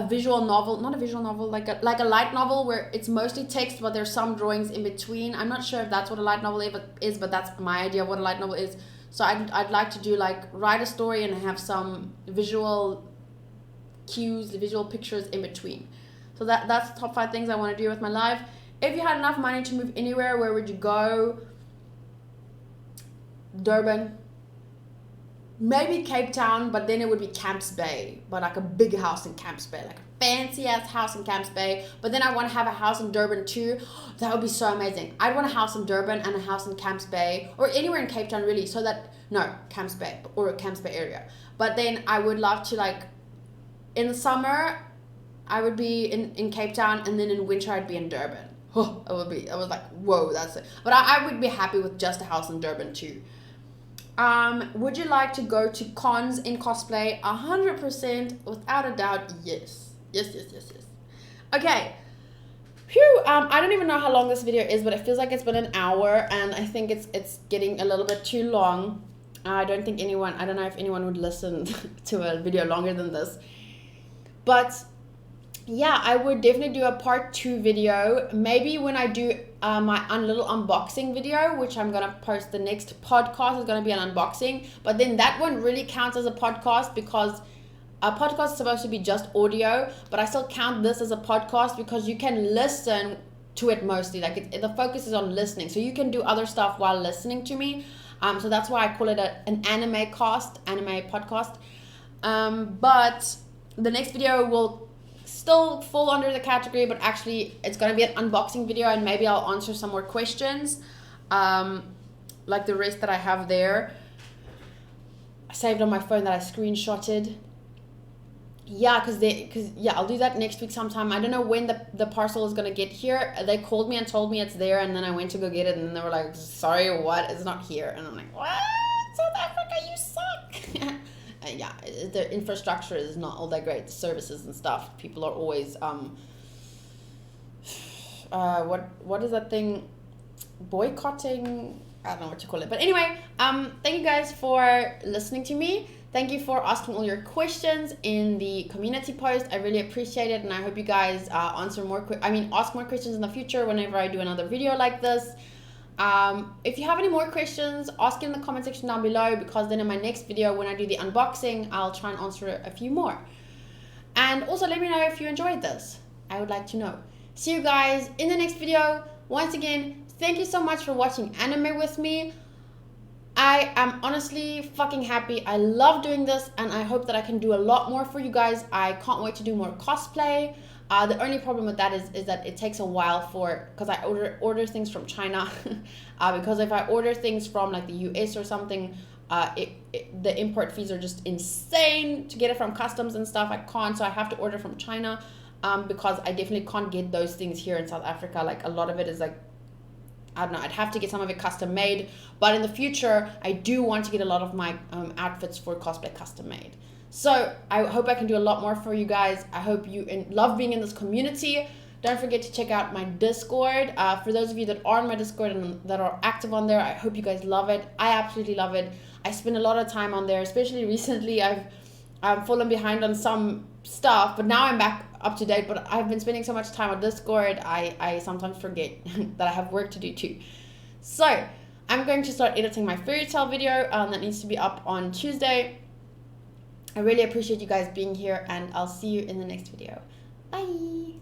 visual novel, not a visual novel, like a light novel where it's mostly text but there's some drawings in between. I'm not sure if that's what a light novel is, but that's my idea of what a light novel is. So I'd like to do like write a story and have some visual cues, visual pictures in between. So that's the top 5 things I want to do with my life. If you had enough money to move anywhere, where would you go? Durban. Maybe Cape Town, but then it would be Camps Bay. But like a big house in Camps Bay. Like a fancy ass house in Camps Bay. But then I want to have a house in Durban too. That would be so amazing. I'd want a house in Durban and a house in Camps Bay. Or anywhere in Cape Town really. Camps Bay. Or Camps Bay area. But then I would love to, like, in the summer, I would be in Cape Town. And then in winter, I'd be in Durban. I was like, whoa, that's it. But I would be happy with just a house in Durban too. Would you like to go to cons in cosplay? 100%, without a doubt, yes. Yes. Okay. Phew, I don't even know how long this video is, but it feels like it's been an hour, and I think it's getting a little bit too long. I don't know if anyone would listen to a video longer than this. But yeah, I would definitely do a part 2 video. Maybe when I do my little unboxing video, which I'm gonna post, the next podcast is gonna be an unboxing. But then that one really counts as a podcast, because a podcast is supposed to be just audio, but I still count this as a podcast because you can listen to it mostly. Like the focus is on listening, so you can do other stuff while listening to me. So that's why I call it an anime podcast. But the next video will still fall under the category, but actually it's going to be an unboxing video, and maybe I'll answer some more questions, like the rest that I have there. I saved on my phone that I screenshotted. Yeah, because I'll do that next week sometime. I don't know when the parcel is going to get here. They called me and told me it's there, and then I went to go get it, and then they were like, sorry, what? It's not here. And I'm like, what? South Africa, you suck. Yeah, the infrastructure is not all that great. The services and stuff. People are always, what is that thing? Boycotting? I don't know what to call it. But anyway, thank you guys for listening to me. Thank you for asking all your questions in the community post. I really appreciate it, and I hope you guys ask more questions in the future whenever I do another video like this. If you have any more questions, ask it in the comment section down below, because then in my next video, when I do the unboxing, I'll try and answer a few more. And also let me know if you enjoyed this. I would like to know. See you guys in the next video. Once again, thank you so much for watching anime with me. I am honestly fucking happy. I love doing this, and I hope that I can do a lot more for you guys. I can't wait to do more cosplay. The only problem with that is that it takes a while because I order things from China. Because if I order things from like the US or something, the import fees are just insane to get it from customs and stuff. I can't, so I have to order from China, because I definitely can't get those things here in South Africa. Like a lot of it is like, I don't know, I'd have to get some of it custom made. But in the future, I do want to get a lot of my outfits for cosplay custom made. So I hope I can do a lot more for you guys. I hope you love being in this community. Don't forget to check out my Discord. For those of you that are on my Discord and that are active on there, I hope you guys love it. I absolutely love it. I spend a lot of time on there, especially recently. I've fallen behind on some stuff, but now I'm back up to date. But I've been spending so much time on Discord, I sometimes forget that I have work to do too. So I'm going to start editing my fairy tale video that needs to be up on Tuesday. I really appreciate you guys being here, and I'll see you in the next video. Bye!